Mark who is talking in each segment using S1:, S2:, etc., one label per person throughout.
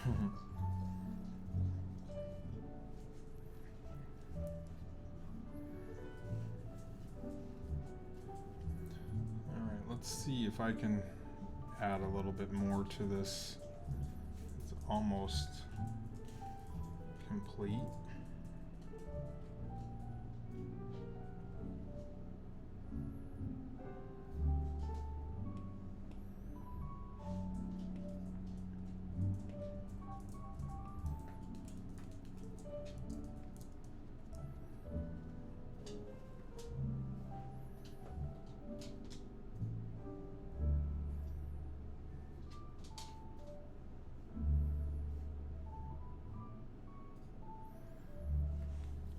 S1: Alright, let's see if I can add a little bit more to this. It's almost complete.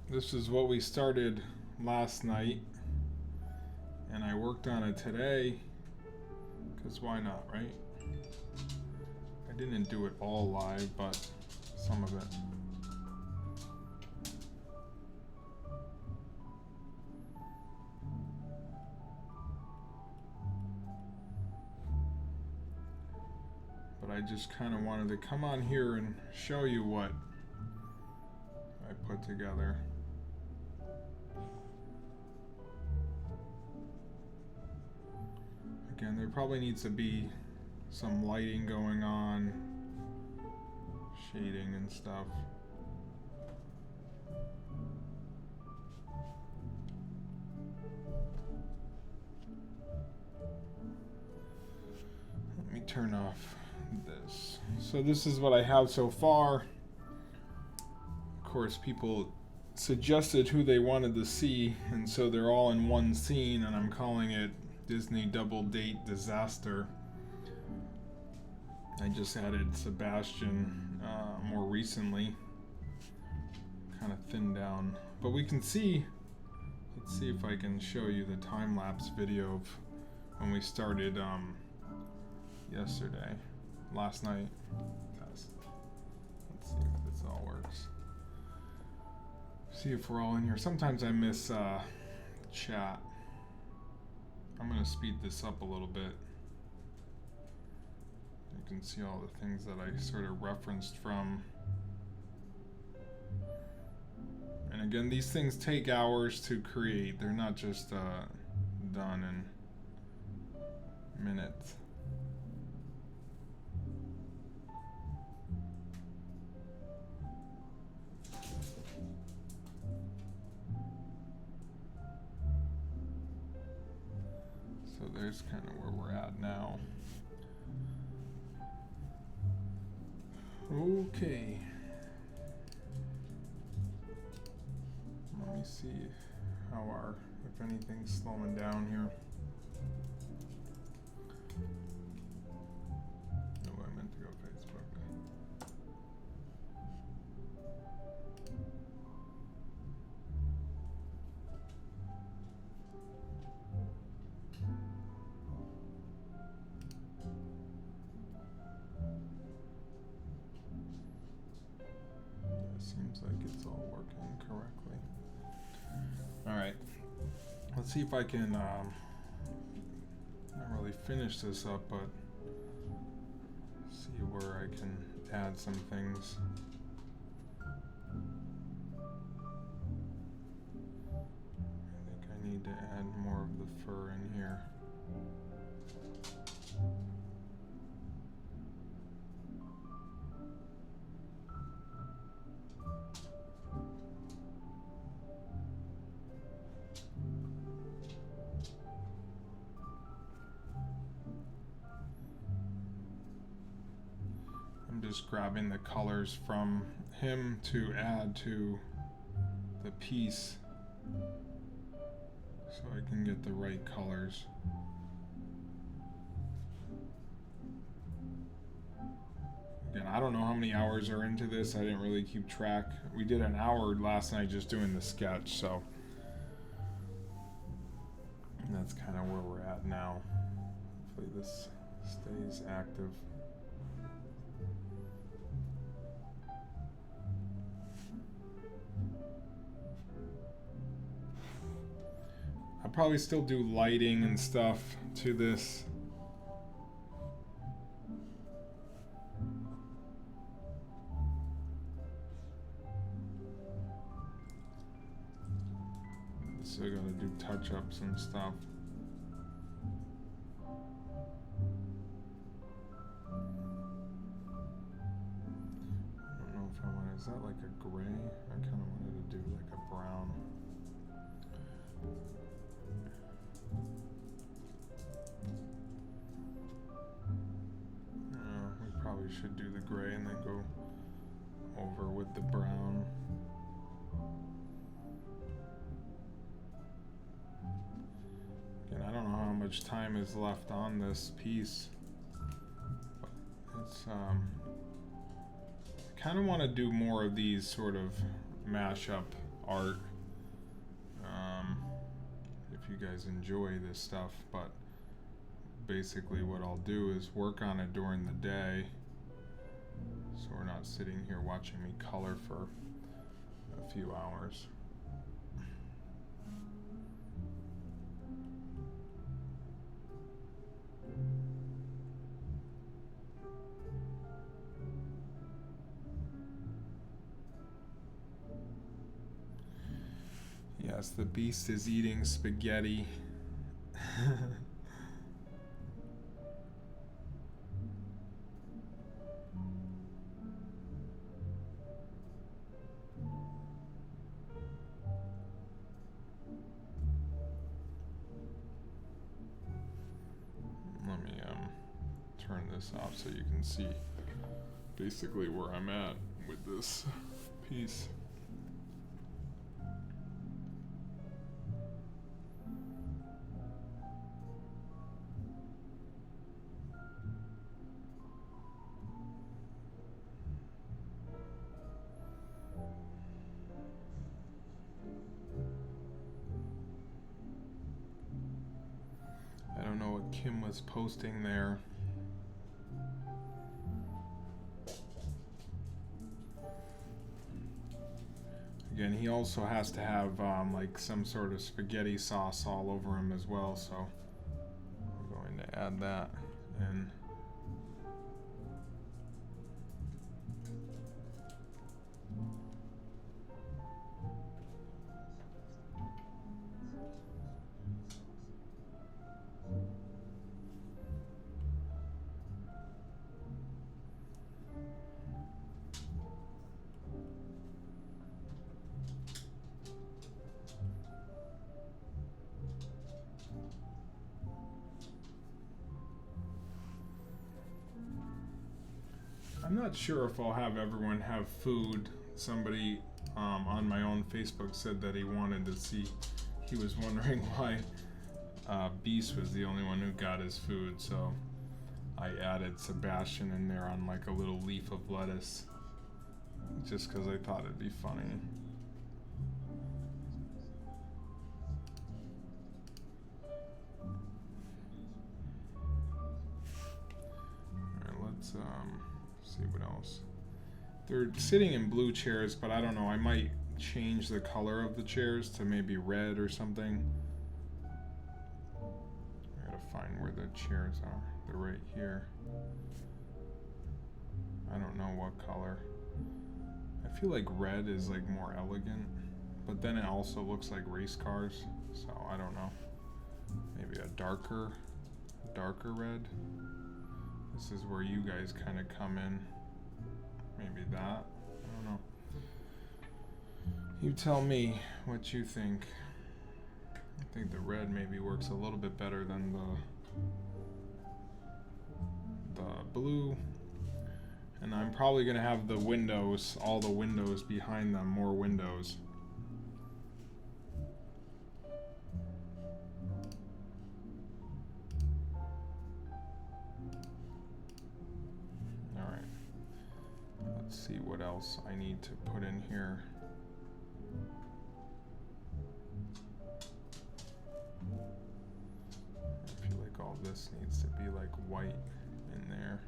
S1: This is what we started last night, and I worked on it today, because why not, right? I didn't do it all live, but some of it. But I just kind of wanted to come on here and show you what I put together. Again, there probably needs to be some lighting going on, shading and stuff. Let me turn off this. So this is what I have so far. Of course, people suggested who they wanted to see, and so they're all in one scene, and I'm calling it Disney Double Date Disaster. I just added Sebastian more recently, kind of thinned down, but we can see. Let's see if I can show you the time-lapse video of when we started last night. Let's see if this all works. See if we're all in here. Sometimes I miss chat. I'm going to speed this up a little bit. You can see all the things that I sort of referenced from. And again, these things take hours to create. They're not just done in minutes. So there's kind of where we're at now. Okay. Let me see how if anything's slowing down here. No, I meant to go Facebook. Seems like it's all working correctly. Alright, let's see if I can not really finish this up, but see where I can add some things. I think I need to add more of the fur in here. I'm just grabbing the colors from him to add to the piece so I can get the right colors. Again, I don't know how many hours are into this. I didn't really keep track. We did an hour last night just doing the sketch, so that's kind of where we're at now. Hopefully this stays active. I'll probably still do lighting and stuff to this. still gotta do touch-ups and stuff. I don't know if I want, is that like a gray? I kind of wanted to do like a brown. We probably should do the gray and then go over with the brown. Again, I don't know how much time is left on this piece. It's I kind of want to do more of these sort of mashup art. If you guys enjoy this stuff, but basically what I'll do is work on it during the day, so we're not sitting here watching me color for a few hours. Yes, the beast is eating spaghetti. Let me turn this off so you can see basically where I'm at with this piece. I don't know what Kim was posting there. Again, he also has to have like some sort of spaghetti sauce all over him as well, so I'm going to add that in. I'm not sure if I'll have everyone have food. Somebody on my own Facebook said that he wanted to see, he was wondering why Beast was the only one who got his food, so I added Sebastian in there on like a little leaf of lettuce, just because I thought it'd be funny. Alright, let's see what else. They're sitting in blue chairs, but I don't know, I might change the color of the chairs to maybe red or something. I gotta find where the chairs are. They're right here. I don't know what color. I feel like red is like more elegant, but then it also looks like race cars, so I don't know. Maybe a darker red. This is where you guys kind of come in. Maybe that. I don't know. You tell me what you think. I think the red maybe works a little bit better than the blue. And I'm probably going to have the windows, all the windows behind them, more windows. Alright. Let's see what else I need to put in here. I feel like all this needs to be like white in there.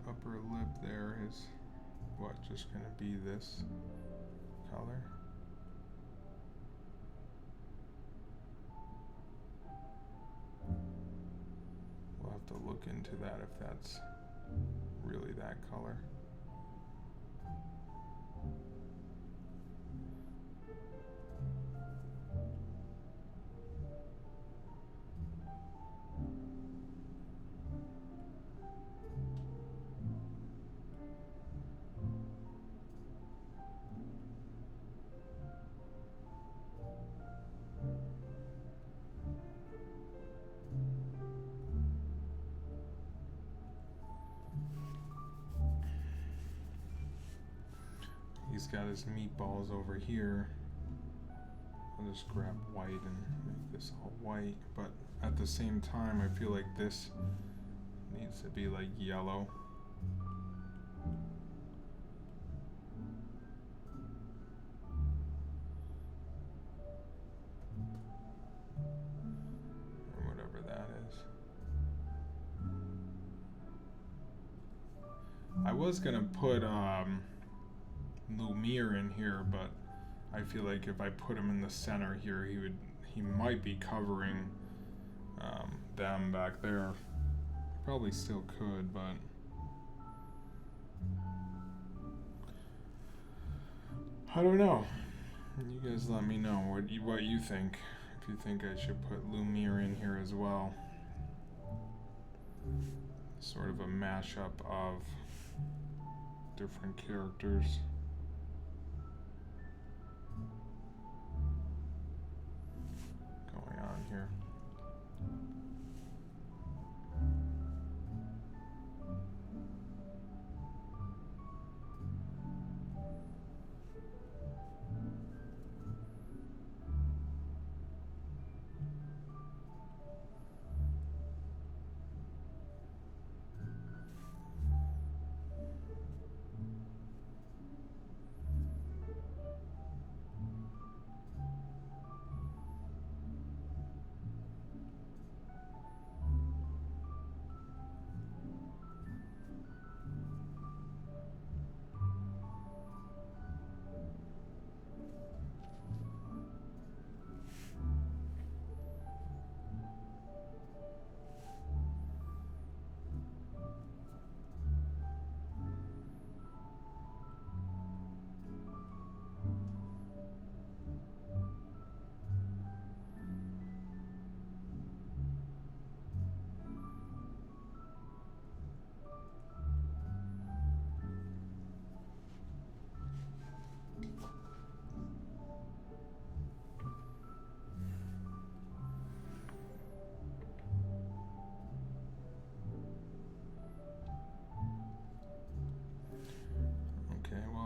S1: Upper lip there is what, just gonna be this color? We'll have to look into that if that's really that color. got his meatballs over here. I'll just grab white and make this all white, but at the same time I feel like this needs to be like yellow. Or whatever that is. I was gonna put Lumiere in here, but I feel like if I put him in the center here, he might be covering them back there. Probably still could, but I don't know. You guys let me know what you think. If you think I should put Lumiere in here as well. Sort of a mashup of different characters. Going on here.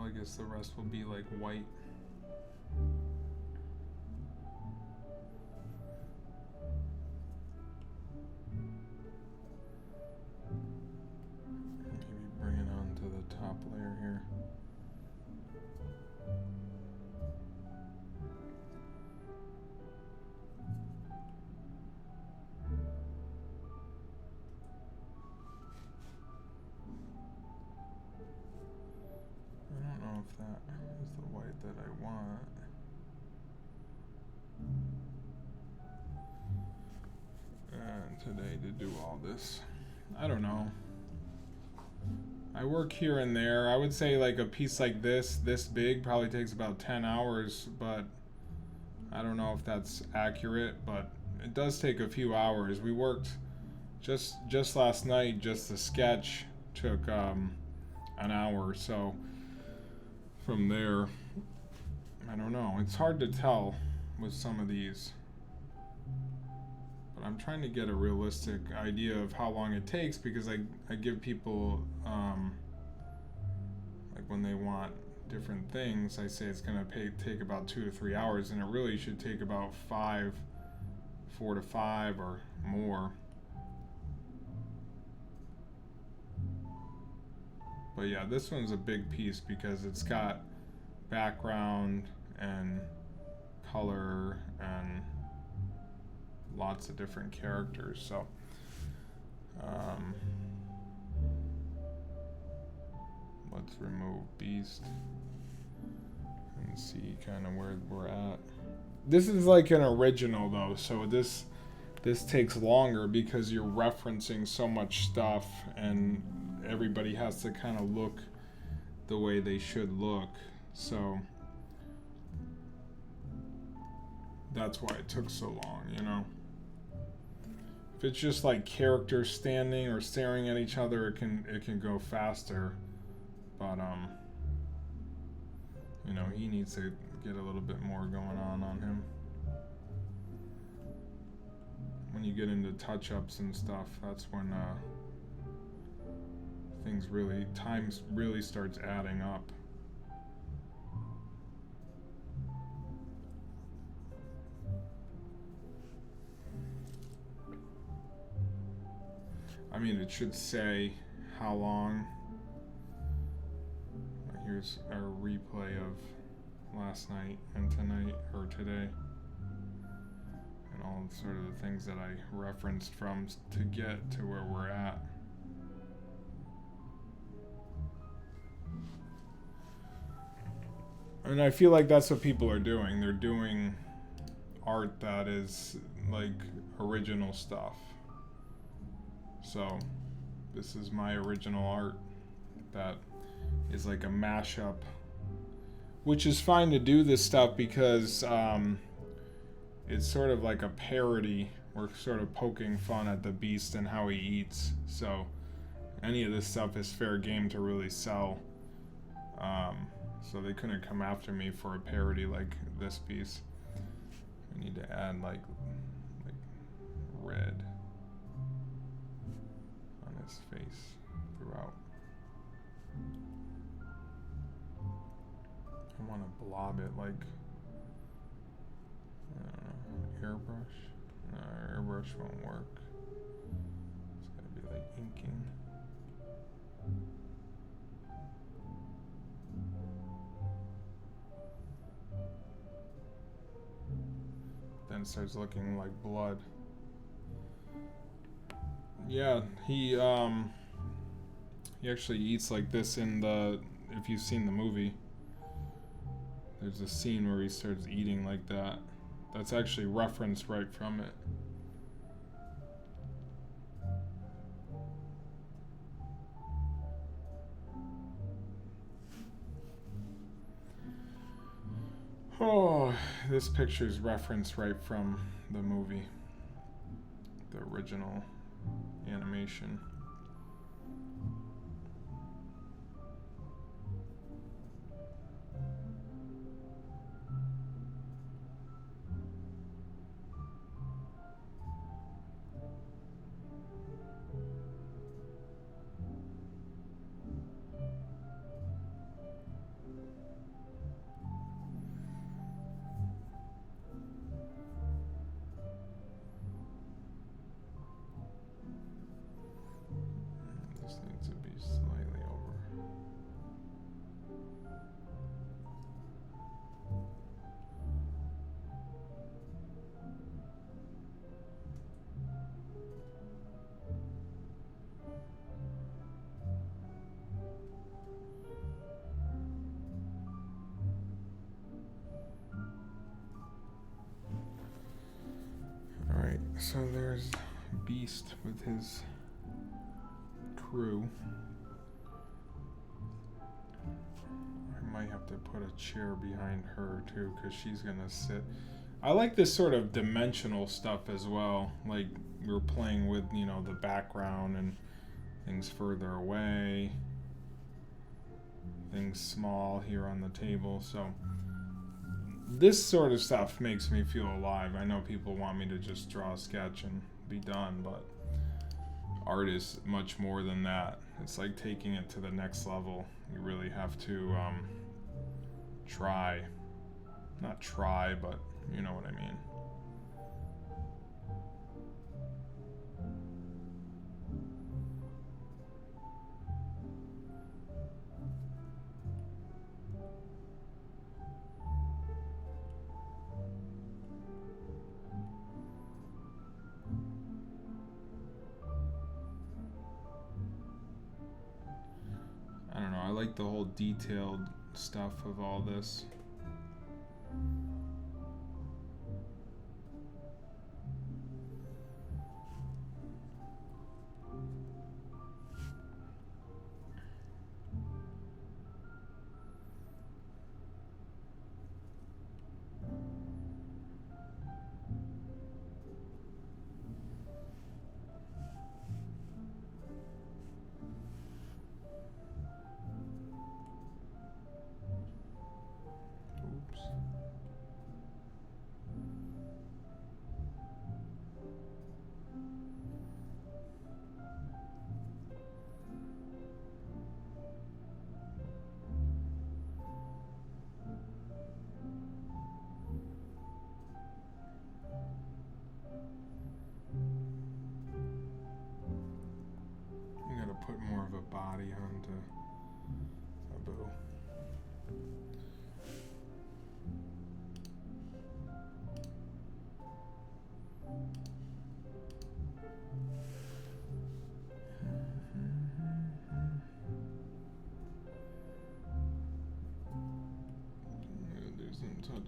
S1: I guess the rest will be like white. Maybe bring it on to the top layer here. If that is the white that I want. And today to do all this, I don't know. I work here and there. I would say like a piece like this big probably takes about 10 hours, but I don't know if that's accurate, but it does take a few hours. We worked just last night, just the sketch took an hour or so. From there, I don't know. It's hard to tell with some of these. But I'm trying to get a realistic idea of how long it takes, because I give people, like when they want different things, I say it's going to take about 2 to 3 hours, and it really should take about 4 to 5 or more. But yeah, this one's a big piece because it's got background and color and lots of different characters. So let's remove Beast and see kind of where we're at. This is like an original though, so this takes longer because you're referencing so much stuff and everybody has to kind of look the way they should look. So that's why it took so long, you know. If it's just like characters standing or staring at each other, it can go faster. But you know, he needs to get a little bit more going on him. When you get into touch-ups and stuff, that's when time really starts adding up. mean, it should say how long. Here's a replay of last night and tonight, or today, and all sort of the things that I referenced from to get to where we're at. And I feel like that's what people are doing. They're doing art that is like original stuff. So this is my original art that is like a mashup, which is fine to do this stuff because it's sort of like a parody. We're sort of poking fun at the beast and how he eats. So any of this stuff is fair game to really sell. So they couldn't come after me for a parody like this piece. We need to add like red on his face throughout. I want to blob it like airbrush. No, airbrush won't work. It's gotta be like inking. Then it starts looking like blood. Yeah, he actually eats like this in the, if you've seen the movie, there's a scene where he starts eating like that. That's actually referenced right from it. Oh, this picture is referenced right from the movie, the original animation. This needs to be slightly over. Alright, so there's Beast with his crew. I might have to put a chair behind her too, because she's gonna sit. I like this sort of dimensional stuff as well. Like we're playing with, you know, the background and things further away, things small here on the table. So this sort of stuff makes me feel alive. I know people want me to just draw a sketch and be done, but art is much more than that. It's like taking it to the next level. You really have to try. Not try, but you know what I mean. I don't know, I like the whole detailed stuff of all this.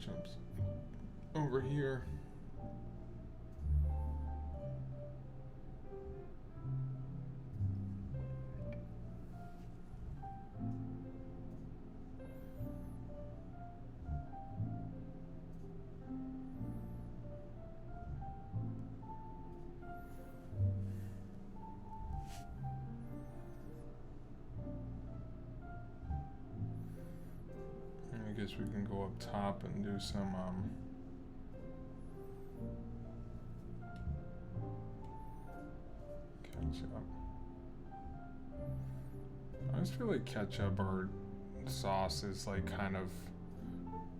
S1: touch-ups over here. I guess we can go up top and do some ketchup. I just feel like ketchup or sauce is like kind of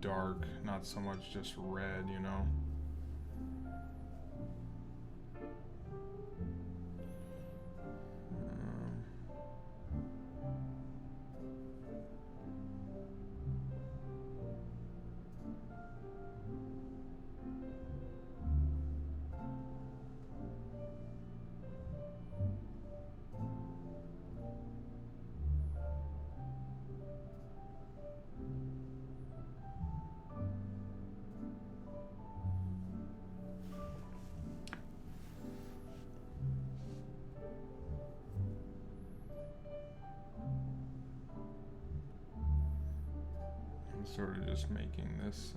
S1: dark, not so much just red, you know? Sort of just making this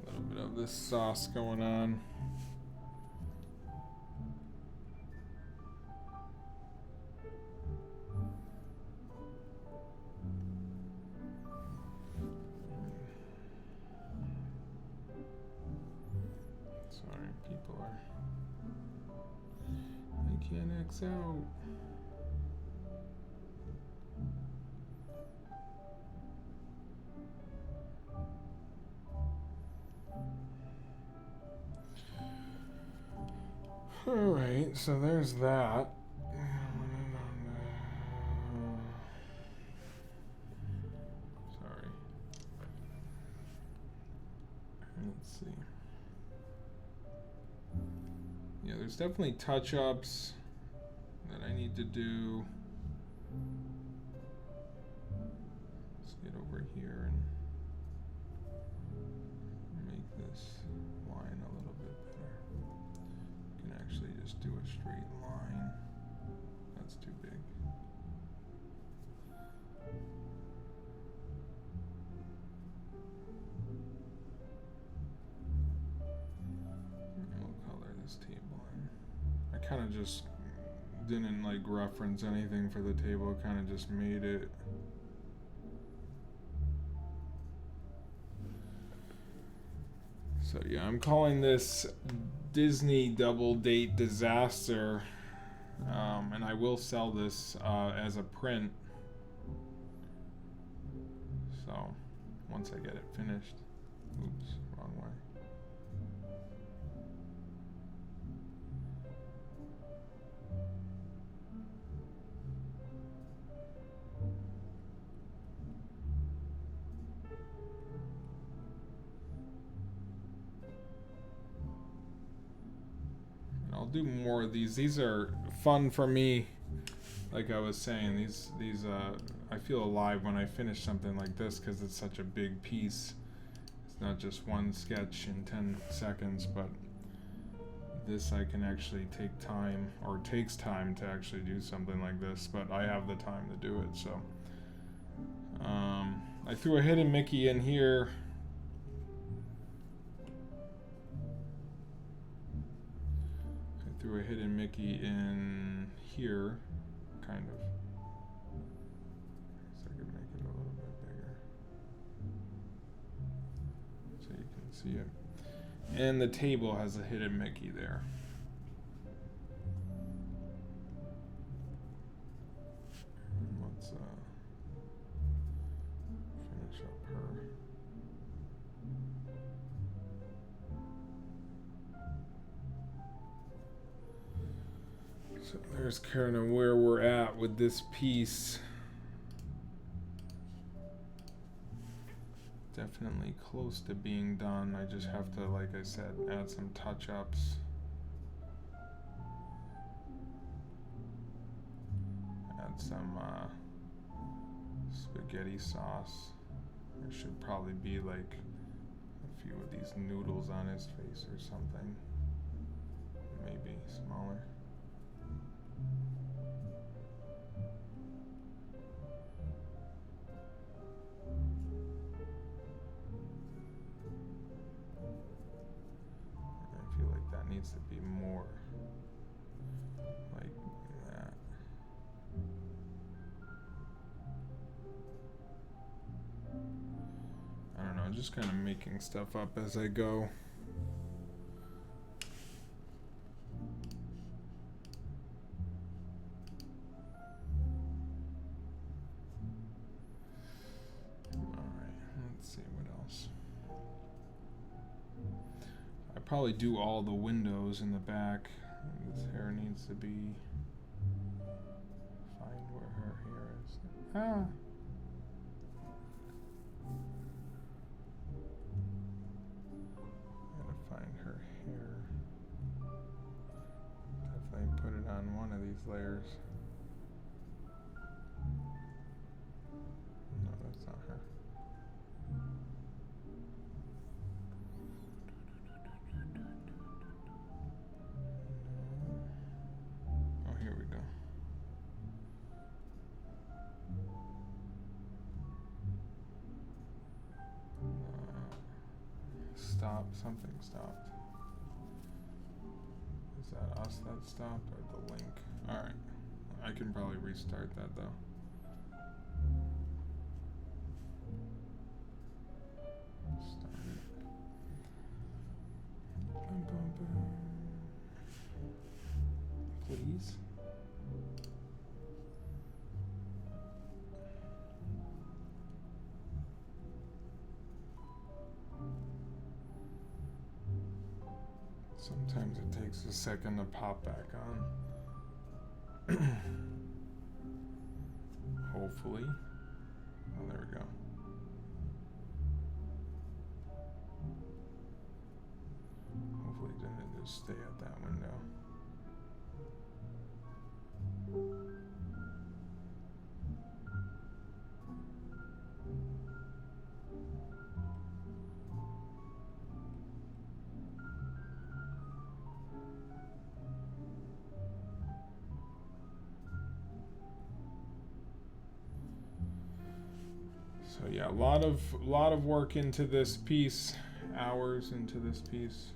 S1: little bit of this sauce going on. Sorry, people are. I can't X out. Alright, so there's that. Sorry. Let's see. Yeah, there's definitely touch-ups that I need to do. Let's get over here and make this line a little bit better. You can actually just do a straight line. That's too big. We'll color this table in. I kind of just didn't like reference anything for the table, kind of just made it. So yeah, I'm calling this Disney Double Date Disaster, and I will sell this as a print. So once I get it finished. Oops, wrong way. I'll do more of these. These are fun for me. Like I was saying, these I feel alive when I finish something like this because it's such a big piece. It's not just one sketch in 10 seconds, but this I can actually take time, or it takes time to actually do something like this, but I have the time to do it. So I threw a hidden Mickey in here. Threw a hidden Mickey in here, kind of. So I could make it a little bit bigger so you can see it. And the table has a hidden Mickey there. And let's finish up her. So there's kind of where we're at with this piece. Definitely close to being done. I just have to, like I said, add some touch-ups. add some spaghetti sauce. There should probably be like a few of these noodles on his face or something. Maybe smaller. I feel like that needs to be more like that. I don't know, just kind of making stuff up as I go. Probably do all the windows in the back. This hair needs to be. Find where her hair is. Ah. Gotta find her hair. Definitely put it on one of these layers. No, that's not her. Something stopped. Is that us that stopped or the link? Alright. I can probably restart that though. Start it. Boom, boom, boom. Please. Sometimes it takes a second to pop back on. Hopefully. Oh, there we go. Hopefully it didn't just stay at that window. So yeah, a lot of work into this piece, hours into this piece.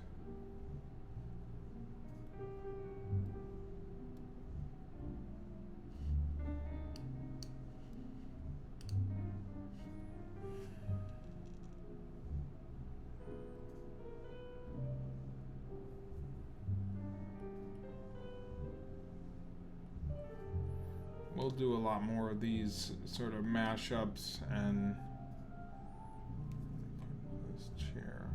S1: We'll do a lot more of these sort of mashups and put this chair,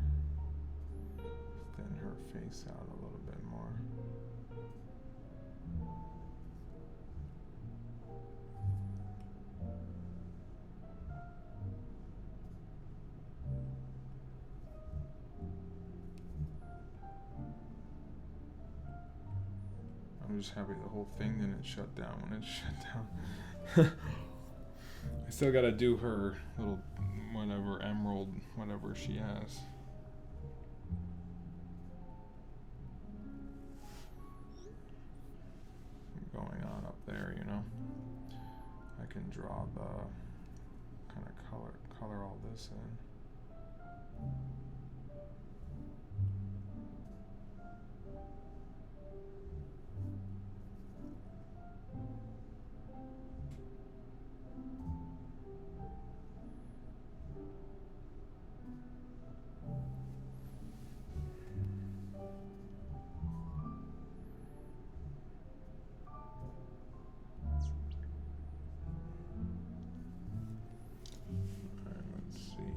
S1: thin her face out a little bit more. I'm just happy the whole thing didn't shut down when it shut down. I still gotta do her little whatever emerald, whatever she has. Going on up there, you know. I can draw the kind of color all this in. Alright, let's see.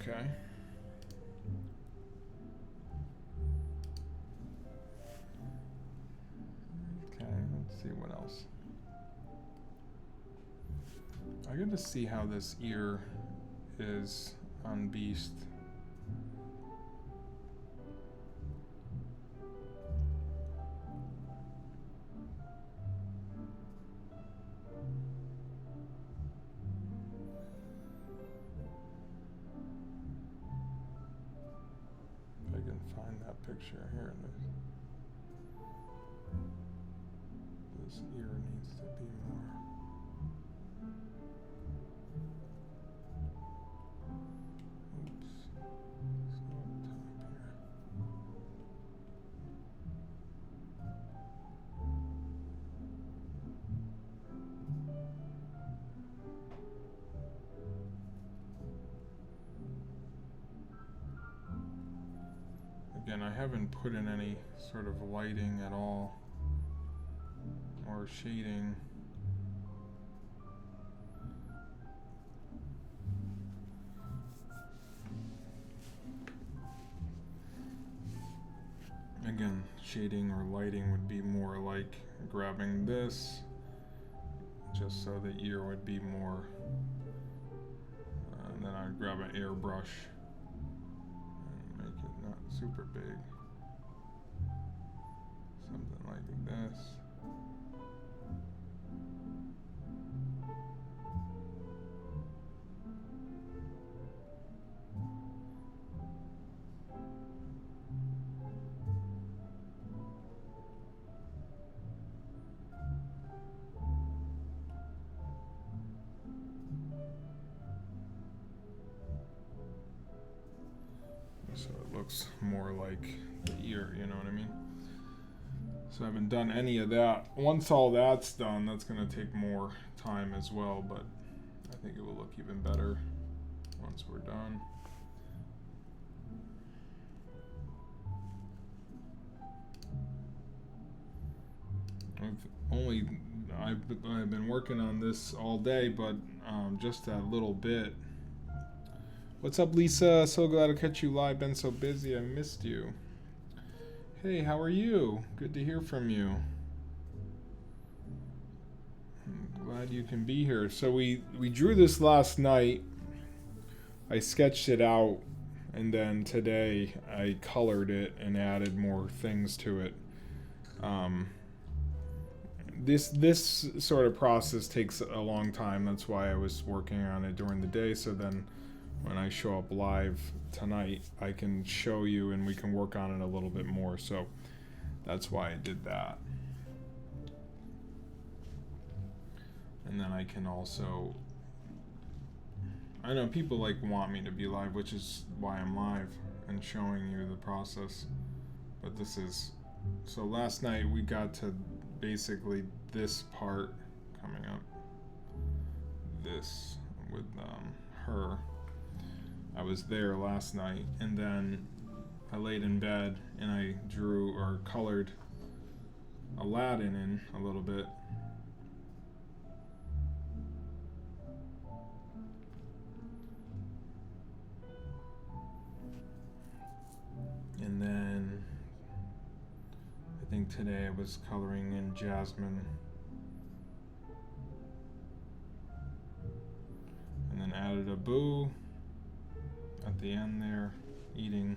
S1: Okay. Okay, let's see what else. I get to see how this ear is on Beast. If I can find that picture here. This ear needs to be more. Oops. So up top here. Again, I haven't put in any sort of lighting at all or shading. Again, shading or lighting would be more like grabbing this just so the ear would be more, and then I'd grab an airbrush and make it not super big, something like this. So it looks more like the ear, you know what I mean? So I haven't done any of that. Once all that's done, that's going to take more time as well, but I think it will look even better once we're done. I've been working on this all day, but just that little bit. What's up, Lisa? So glad to catch you live. Been so busy, I missed you. Hey, how are you? Good to hear from you. I'm glad you can be here. So we drew this last night. I sketched it out, and then today I colored it and added more things to it. This sort of process takes a long time. That's why I was working on it during the day, so then when I show up live tonight, I can show you and we can work on it a little bit more. So that's why I did that. And then I can also, I know people want me to be live, which is why I'm live and showing you the process. But this is, so last night we got to basically this part coming up, this with her. I was there last night, and then I laid in bed and I drew or colored Aladdin in a little bit. And then I think today I was coloring in Jasmine. And then added a Boo at the end there, eating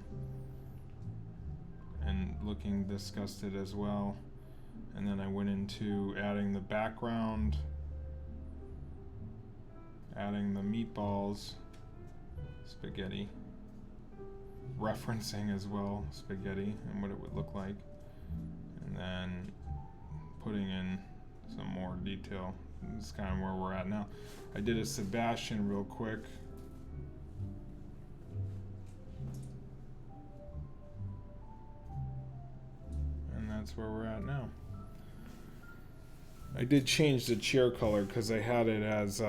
S1: and looking disgusted as well. And then I went into adding the background, adding the meatballs, spaghetti, referencing as well spaghetti and what it would look like, and then putting in some more detail. This is kind of where we're at now. I did a Sebastian real quick. That's where we're at now. I did change the chair color because I had it as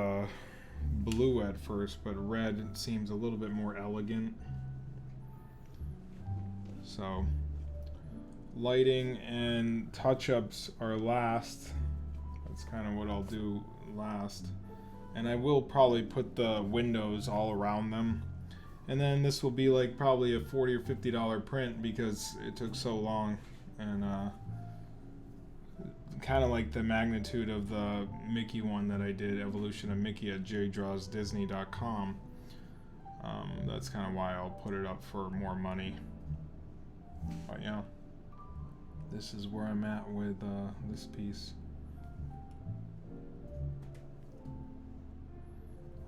S1: blue at first, but red seems a little bit more elegant. So lighting and touch-ups are last. That's kind of what I'll do last. And I will probably put the windows all around them And then this will be like probably a $40 or $50 print because it took so long. And kind of like the magnitude of the Mickey one that I did, Evolution of Mickey at jerrydrawsdisney.com. That's kind of why I'll put it up for more money. But yeah, this is where I'm at with this piece.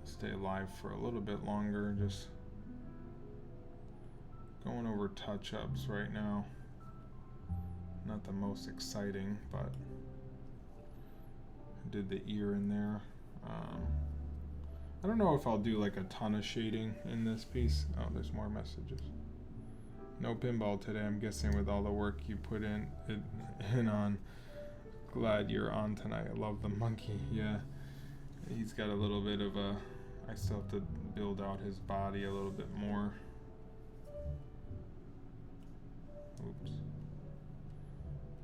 S1: Stay alive for a little bit longer, just going over touch-ups right now. Not the most exciting, but I did the ear in there. I don't know if I'll do like a ton of shading in this piece. Oh, there's more messages. No pinball today, I'm guessing, with all the work you put in on. Glad you're on tonight. I love the monkey. Yeah, he's got a little bit of a, I still have to build out his body a little bit more. Oops.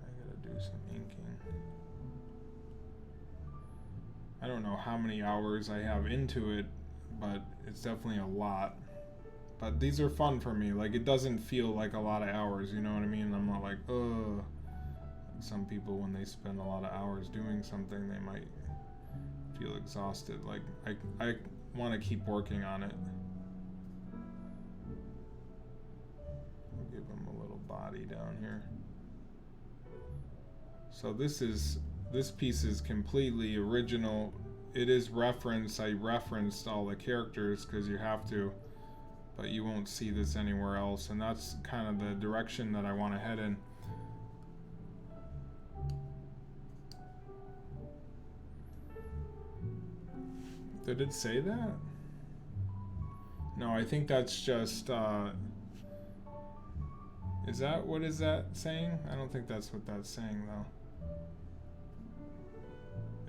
S1: I gotta do some inking. I don't know how many hours I have into it, but it's definitely a lot. But these are fun for me. Like, it doesn't feel like a lot of hours, you know what I mean? I'm not like, ugh. Some people, when they spend a lot of hours doing something, they might feel exhausted. Like, I want to keep working on it. I'll give him a little body down here. So this piece is completely original. It is referenced. I referenced all the characters because you have to, but you won't see this anywhere else, and that's kind of the direction that I want to head in. Did it say that? No, I think that's just, is that, what is that saying? I don't think that's what that's saying, though.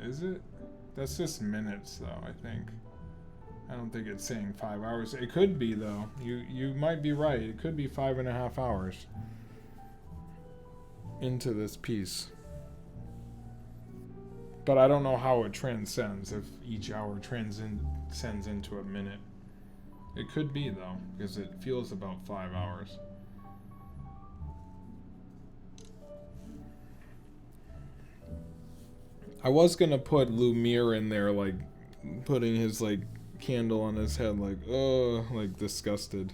S1: Is it? That's just minutes, though, I think. I don't think it's saying 5 hours. It could be, though. You might be right. It could be 5.5 hours into this piece. But I don't know how it transcends, if each hour transcends into a minute. It could be, though, because it feels about 5 hours. I was gonna put Lumiere in there, like, putting his, like, candle on his head, like, oh, like, disgusted.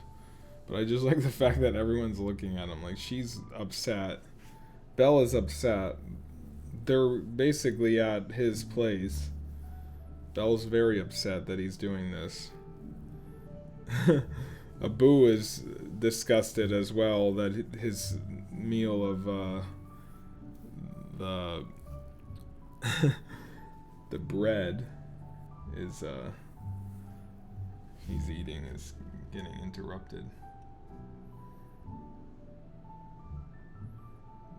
S1: But I just like the fact that everyone's looking at him. Like, she's upset. Bella's upset. They're basically at his place. Belle's very upset that he's doing this. Abu is disgusted as well that his meal of the bread is he's eating is getting interrupted.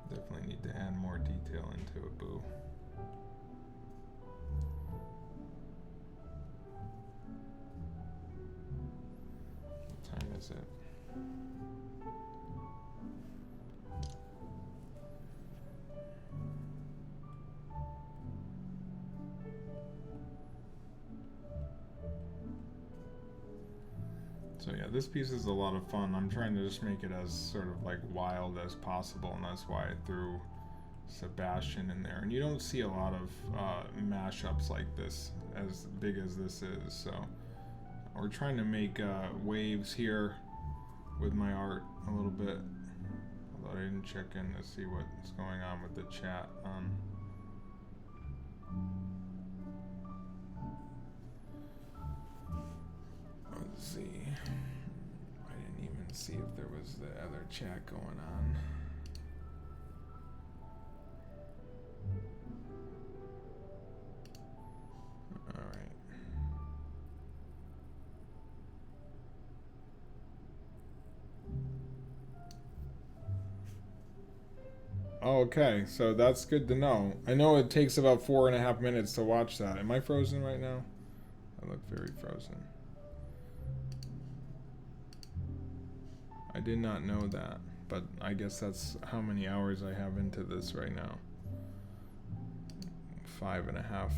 S1: Definitely need to add more detail into Abu. What time is it? So yeah, this piece is a lot of fun. I'm trying to just make it as sort of like wild as possible, and that's why I threw Sebastian in there. And you don't see a lot of mashups like this, as big as this is. So we're trying to make waves here with my art a little bit. Although I didn't check in to see what's going on with the chat. Let's see. I didn't even see if there was the other chat going on. Alright. Okay, so that's good to know. I know it takes about 4.5 minutes to watch that. Am I frozen right now? I look very frozen. I did not know that, but I guess that's how many hours I have into this right now. 5.5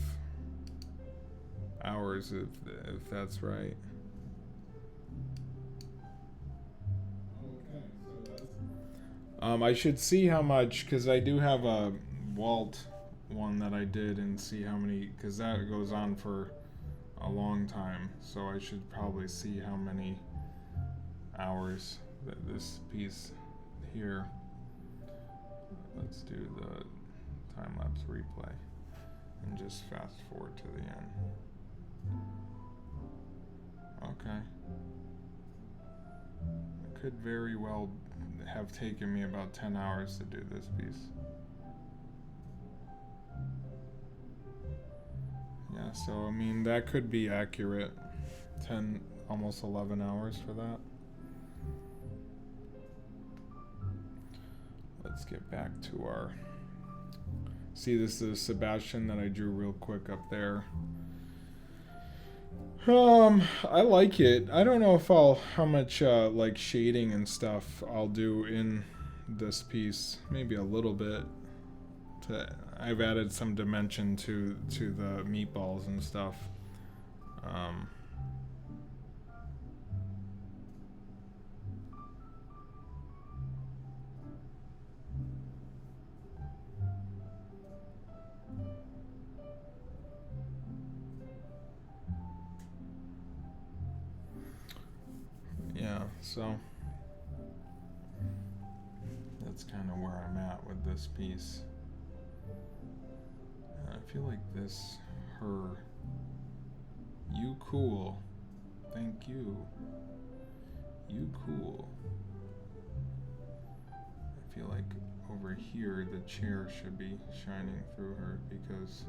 S1: hours, if that's right. I should see how much, because I do have a Walt one that I did, and see how many, because that goes on for a long time. So I should probably see how many hours that this piece here. Let's do the time-lapse replay and just fast forward to the end. Okay. It could very well have taken me about 10 hours to do this piece. Yeah, so I mean that could be accurate. 10, almost 11 hours for that. Let's get back to our... See, this is Sebastian that I drew real quick up there. I like it. I don't know if how much like shading and stuff I'll do in this piece. Maybe a little bit. I've added some dimension to the meatballs and stuff. Yeah, so that's kind of where I'm at with this piece. I feel like this, her, you cool, thank you, you cool. I feel like over here the chair should be shining through her because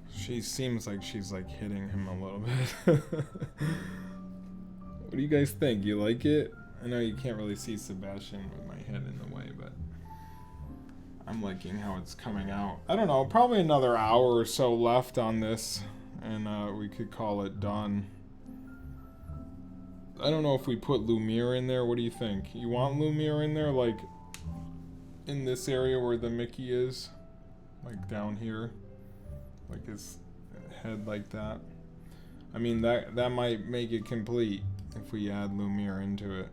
S1: she seems like she's like hitting him a little bit. What do you guys think? You like it? I know you can't really see Sebastian with my head in the way, but I'm liking how it's coming out. I don't know, probably another hour or so left on this, and we could call it done. I don't know if we put Lumiere in there. What do you think? You want Lumiere in there, like in this area where the Mickey is? Like down here? Like his head like that? I mean, that might make it complete if we add Lumiere into it.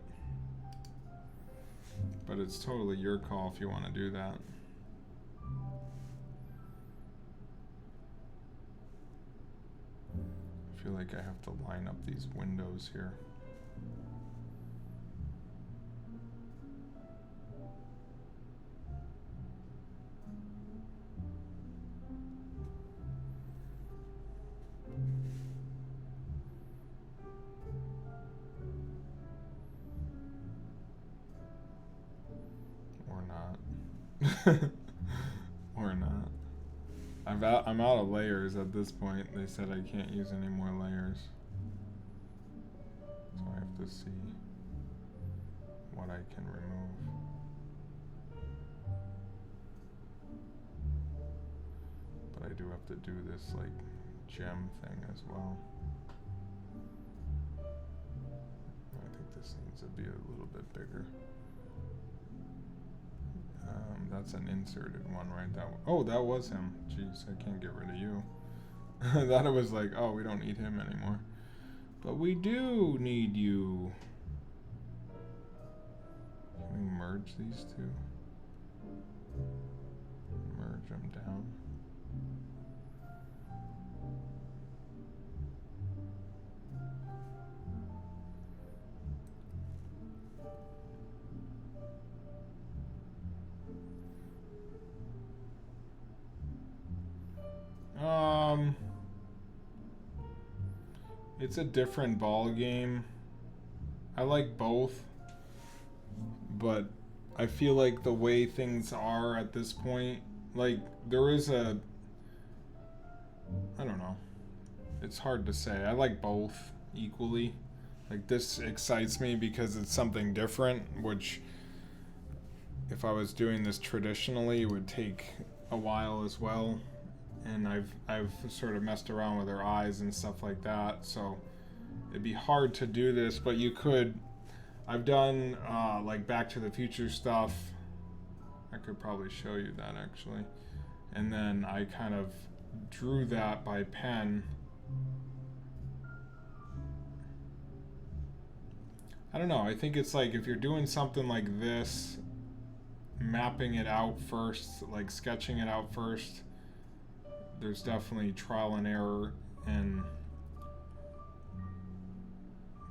S1: But it's totally your call if you want to do that. I feel like I have to line up these windows here. Or not. I'm out of layers at this point. They said I can't use any more layers. So I have to see what I can remove. But I do have to do this like gem thing as well. I think this needs to be a little bit bigger. That's an inserted one, right? Oh, that was him. Jeez, I can't get rid of you. I thought it was like, oh, we don't need him anymore. But we do need you. Can we merge these two? Merge them down. It's a different ball game. I like both, but I feel like the way things are at this point, like there is a, I don't know. It's hard to say. I like both equally. Like this excites me because it's something different, which if I was doing this traditionally, it would take a while as well. And I've sort of messed around with her eyes and stuff like that, so it'd be hard to do this, but you could. I've done like Back to the Future stuff. I could probably show you that actually. And then I kind of drew that by pen. I don't know. I think it's like if you're doing something like this, mapping it out first, like sketching it out first, there's definitely trial and error, and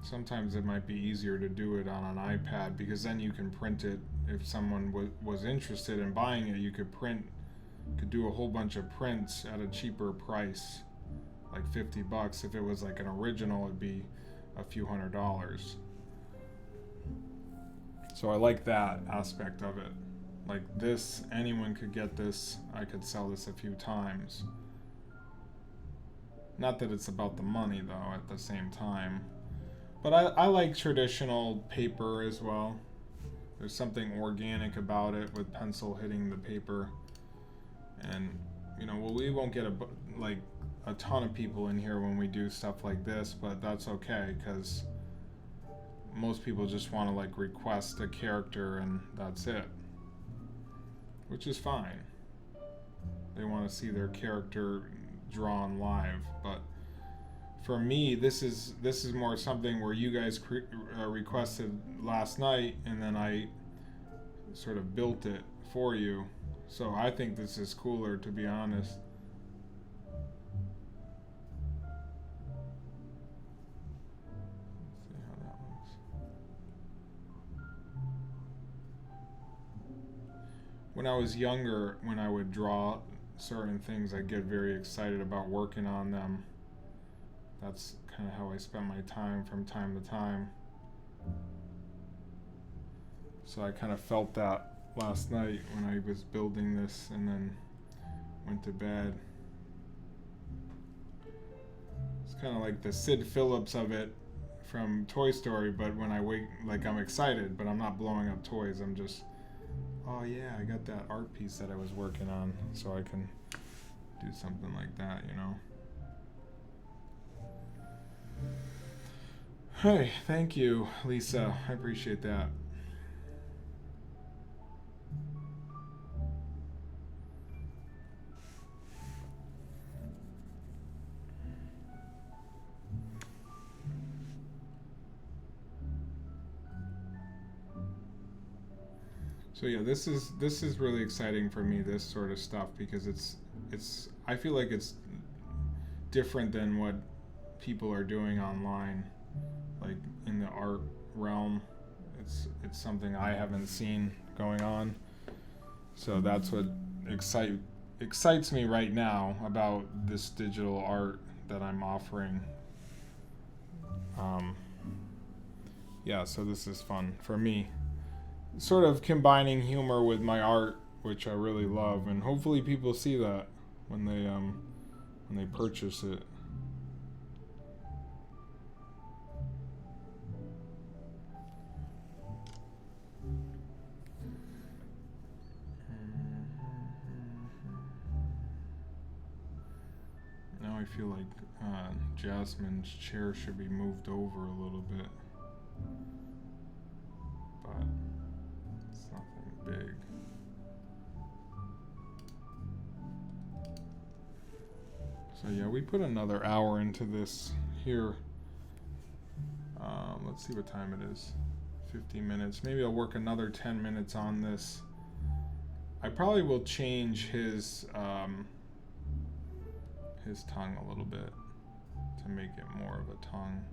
S1: sometimes it might be easier to do it on an iPad because then you can print it. If someone was interested in buying it, you could do a whole bunch of prints at a cheaper price, like $50. If it was like an original, it'd be a few $100s. So I like that aspect of it. Like this, anyone could get this. I could sell this a few times. Not that it's about the money though at the same time. But I like traditional paper as well. There's something organic about it with pencil hitting the paper. And, you know, well, we won't get a ton of people in here when we do stuff like this, but that's okay because most people just want to like request a character and that's it. Which is fine. They want to see their character drawn live, but for me, this is more something where you guys requested last night, and then I sort of built it for you. So I think this is cooler, to be honest. Let's see how that looks. When I was younger, when I would draw certain things, I'd get very excited about working on them. That's kind of how I spent my time from time to time. So I kind of felt that last night when I was building this and then went to bed. It's kind of like the Sid Phillips of it from Toy Story, but when I wake, like I'm excited, but I'm not blowing up toys. I'm just, oh yeah, I got that art piece that I was working on, so I can do something like that, you know. Hey, thank you, Lisa. I appreciate that. So yeah, this is really exciting for me, this sort of stuff, because it's I feel like it's different than what people are doing online, like in the art realm. It's something I haven't seen going on. So that's what excites me right now about this digital art that I'm offering. Yeah, so this is fun for me. Sort of combining humor with my art, which I really love, and hopefully people see that when they purchase it. Now I feel like Jasmine's chair should be moved over a little bit, but it's nothing big. So yeah, we put another hour into this here. Let's see what time it is. 50 minutes. Maybe I'll work another 10 minutes on this. I probably will change his tongue a little bit to make it more of a tongue.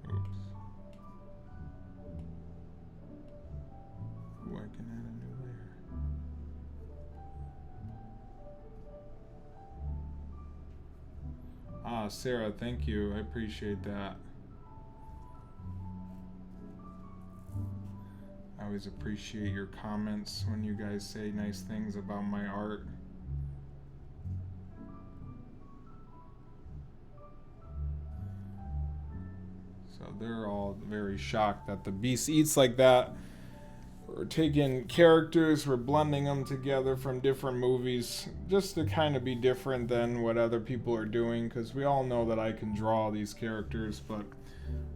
S1: Oops. Ooh, I can add a new layer. Ah, Sarah, thank you. I appreciate that. I always appreciate your comments when you guys say nice things about my art. So they're all very shocked that the beast eats like that. we're taking characters, we're blending them together from different movies just to kind of be different than what other people are doing, because we all know that I can draw these characters, but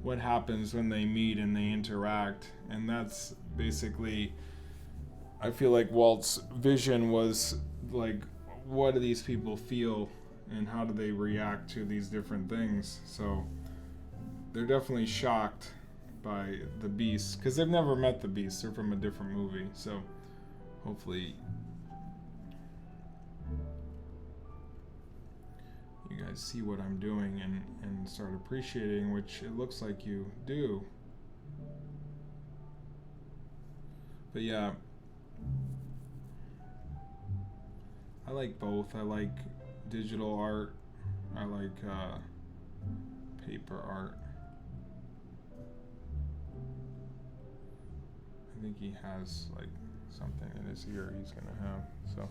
S1: what happens when they meet and they interact? And that's basically, I feel like Walt's vision was like, what do these people feel and how do they react to these different things? So they're definitely shocked by the Beast, because they've never met the Beast. They're from a different movie, so hopefully you guys see what I'm doing and start appreciating, which it looks like you do. But yeah, I like both. I like digital art. I like paper art. I think he has like something in his ear he's gonna have. So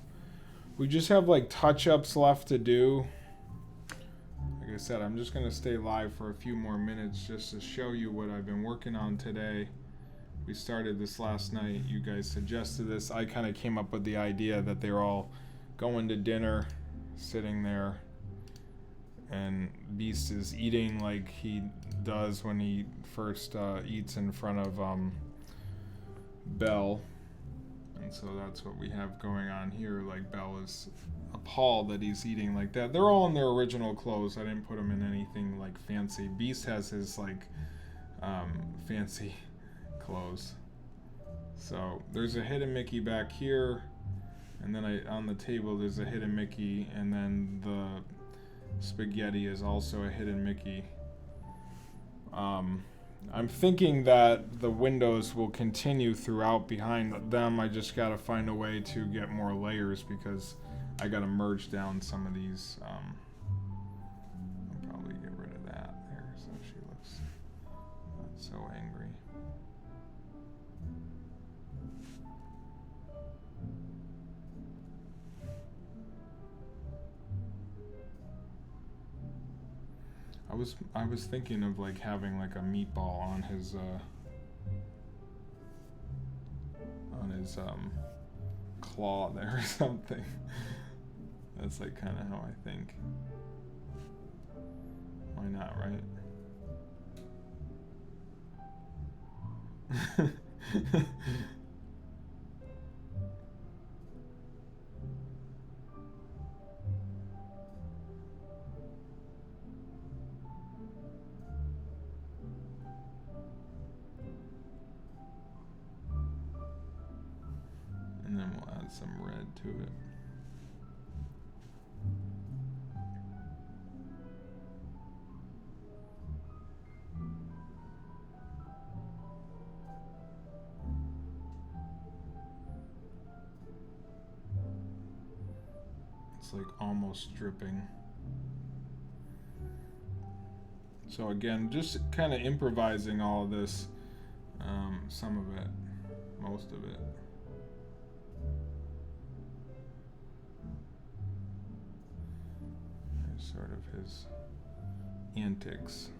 S1: we just have like touch-ups left to do. Like I said, I'm just gonna stay live for a few more minutes just to show you what I've been working on today. We started this last night. You guys suggested this. I kind of came up with the idea that they're all going to dinner, sitting there, and Beast is eating like he does when he first eats in front of Belle, and so that's what we have going on here. Like, Belle is appalled that he's eating like that. They're all in their original clothes. I didn't put them in anything like fancy. Beast has his like fancy clothes. So there's a hidden Mickey back here, and then on the table there's a hidden Mickey, and then the spaghetti is also a hidden Mickey. I'm thinking that the windows will continue throughout behind them. I just gotta find a way to get more layers, because I gotta merge down some of these. I'll probably get rid of that there so she looks not so angry. I was thinking of like having like a meatball on his claw there or something. That's like kind of how I think. Why not, right? And then we'll add some red to it. It's like almost dripping. So again, just kind of improvising all of this, some of it, most of it. Sort of his antics.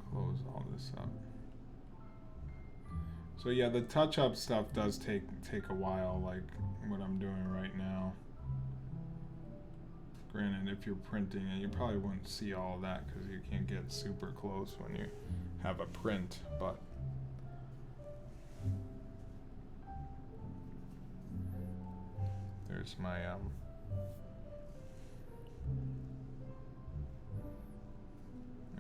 S1: Close all this up. So yeah, the touch-up stuff does take a while, like what I'm doing right now. Granted, if you're printing it, you probably wouldn't see all of that because you can't get super close when you have a print, but there's my I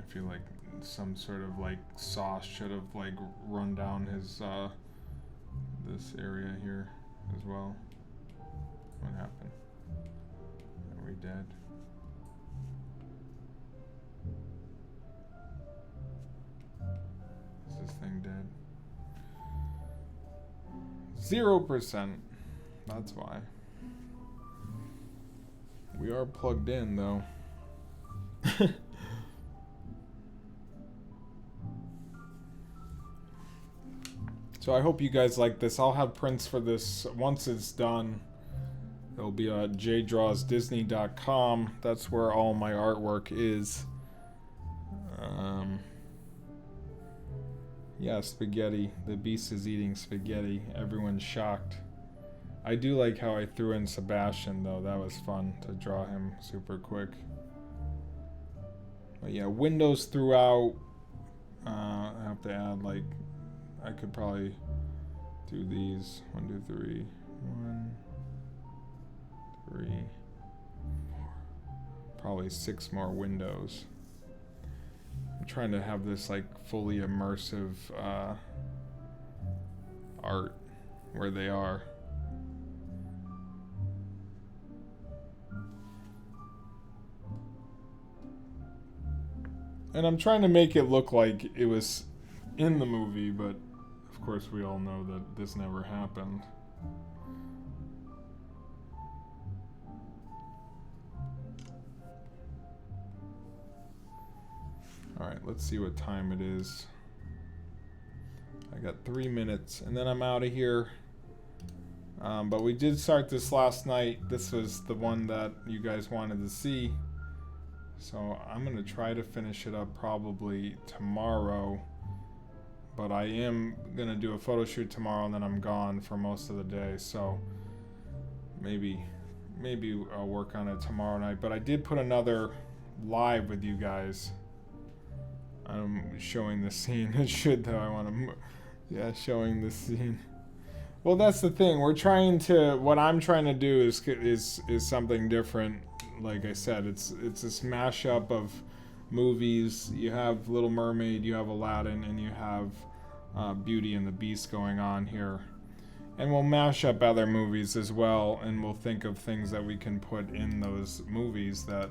S1: feel like some sort of like sauce should have like run down his this area here as well. What happened? Are we dead? Is this thing dead? 0%. That's why. We are plugged in though. So I hope you guys like this. I'll have prints for this once it's done. It'll be at jdrawsdisney.com. That's where all my artwork is. Yeah, spaghetti. The beast is eating spaghetti. Everyone's shocked. I do like how I threw in Sebastian, though. That was fun to draw him super quick. But yeah, windows throughout. I have to add, like, I could probably do these. 1, 2, 3. 1, 3, 4. Probably 6 more windows. I'm trying to have this, like, fully immersive art where they are. And I'm trying to make it look like it was in the movie, but of course we all know that this never happened. Alright, let's see what time it is. I got 3 minutes, and then I'm out of here. But we did start this last night. This was the one that you guys wanted to see. So I'm going to try to finish it up probably tomorrow. But I am going to do a photo shoot tomorrow, and then I'm gone for most of the day. So maybe I'll work on it tomorrow night. But I did put another live with you guys. I'm showing the scene. It should, though. I want to... Yeah, showing the scene. Well, that's the thing. We're trying to... What I'm trying to do is something different. Like I said, it's this mashup of movies. You have Little Mermaid, you have Aladdin, and you have Beauty and the Beast going on here. And we'll mash up other movies as well, and we'll think of things that we can put in those movies that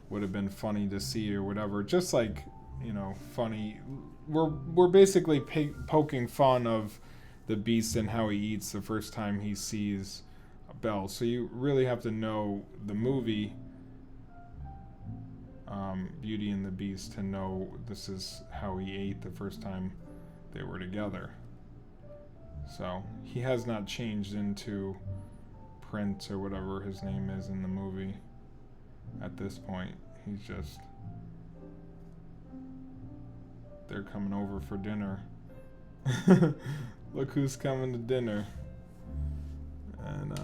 S1: would have been funny to see or whatever. Just like, you know, funny. We're basically poking fun of the Beast and how he eats the first time he sees Belle. So you really have to know the movie Beauty and the Beast to know this is how he ate the first time they were together. So he has not changed into Prince or whatever his name is in the movie at this point. He's just... They're coming over for dinner. Look who's coming to dinner. And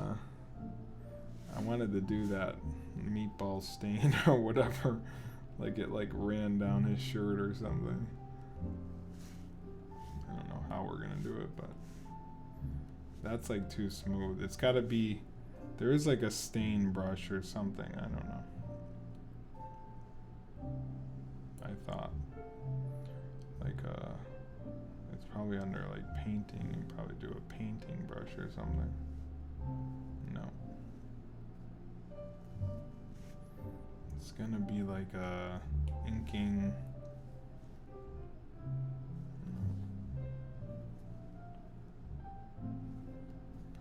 S1: I wanted to do that meatball stain or whatever. Like it like ran down his shirt or something. I don't know how we're gonna do it, but that's like too smooth. It's gotta be... There is like a stain brush or something. I don't know. I thought. Like it's probably under like painting. You probably do a painting brush or something. No. It's gonna be like a inking.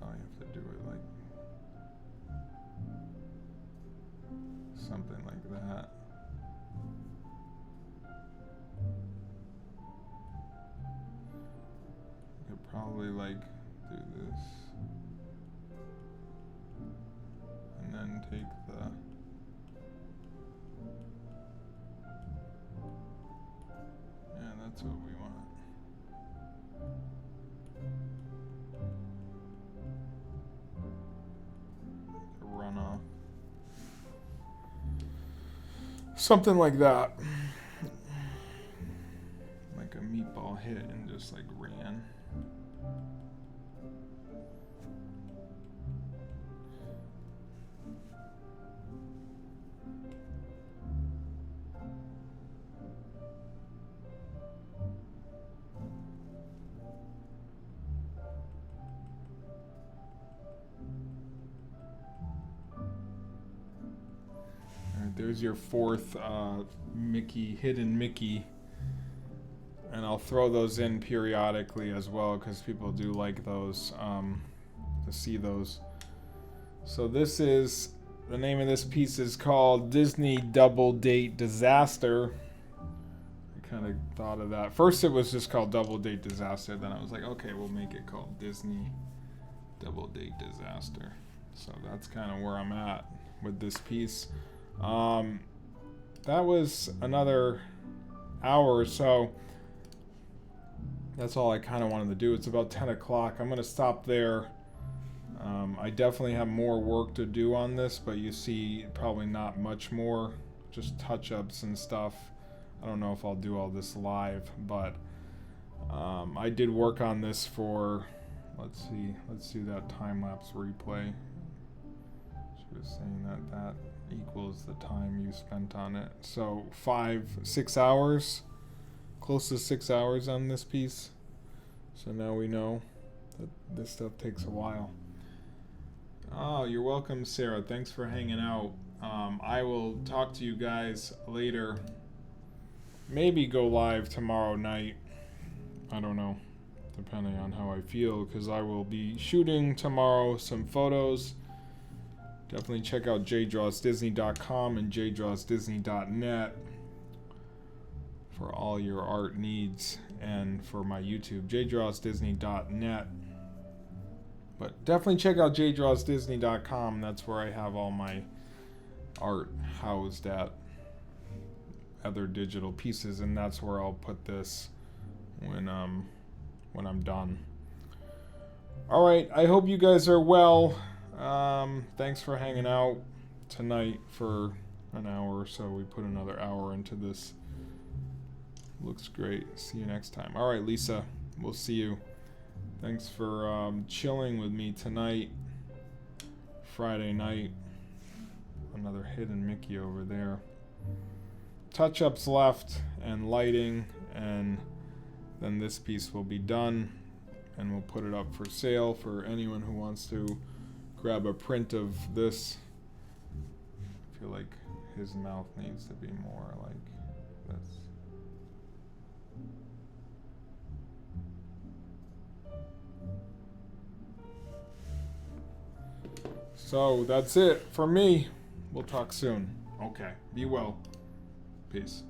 S1: Probably have to do it like something like that. Could probably like do this and then take the that's what we want. A runoff. Something like that. Like a meatball hit and just like ran. There's your fourth Mickey, hidden Mickey. And I'll throw those in periodically as well because people do like those, to see those. So this is, the name of this piece is called Disney Double Date Disaster. I kind of thought of that. First it was just called Double Date Disaster. Then I was like, okay, we'll make it called Disney Double Date Disaster. So that's kind of where I'm at with this piece. That was another hour or so. That's all I kind of wanted to do. It's about 10 o'clock. I'm going to stop there. I definitely have more work to do on this, but you see probably not much more. Just touch-ups and stuff. I don't know if I'll do all this live, but I did work on this for, let's see, let's do that time-lapse replay. She was saying that that equals the time you spent on it. So 6 hours, close to 6 hours on this piece. So now we know that this stuff takes a while. Oh, you're welcome, Sarah. Thanks for hanging out. I will talk to you guys later. Maybe go live tomorrow night. I don't know, depending on how I feel, because I will be shooting tomorrow some photos. Definitely check out jdrawsdisney.com and jdrawsdisney.net for all your art needs, and for my YouTube, jdrawsdisney.net. But definitely check out jdrawsdisney.com. That's where I have all my art housed at, other digital pieces, and that's where I'll put this when I'm done. All right, I hope you guys are well. Thanks for hanging out tonight for an hour or so. We put another hour into this. Looks great. See you next time. All right, Lisa, we'll see you. Thanks for chilling with me tonight, Friday night. Another hidden Mickey over there. Touch-ups left and lighting, and then this piece will be done, and we'll put it up for sale for anyone who wants to grab a print of this. I feel like his mouth needs to be more like this. So that's it for me. We'll talk soon. Okay. Be well. Peace.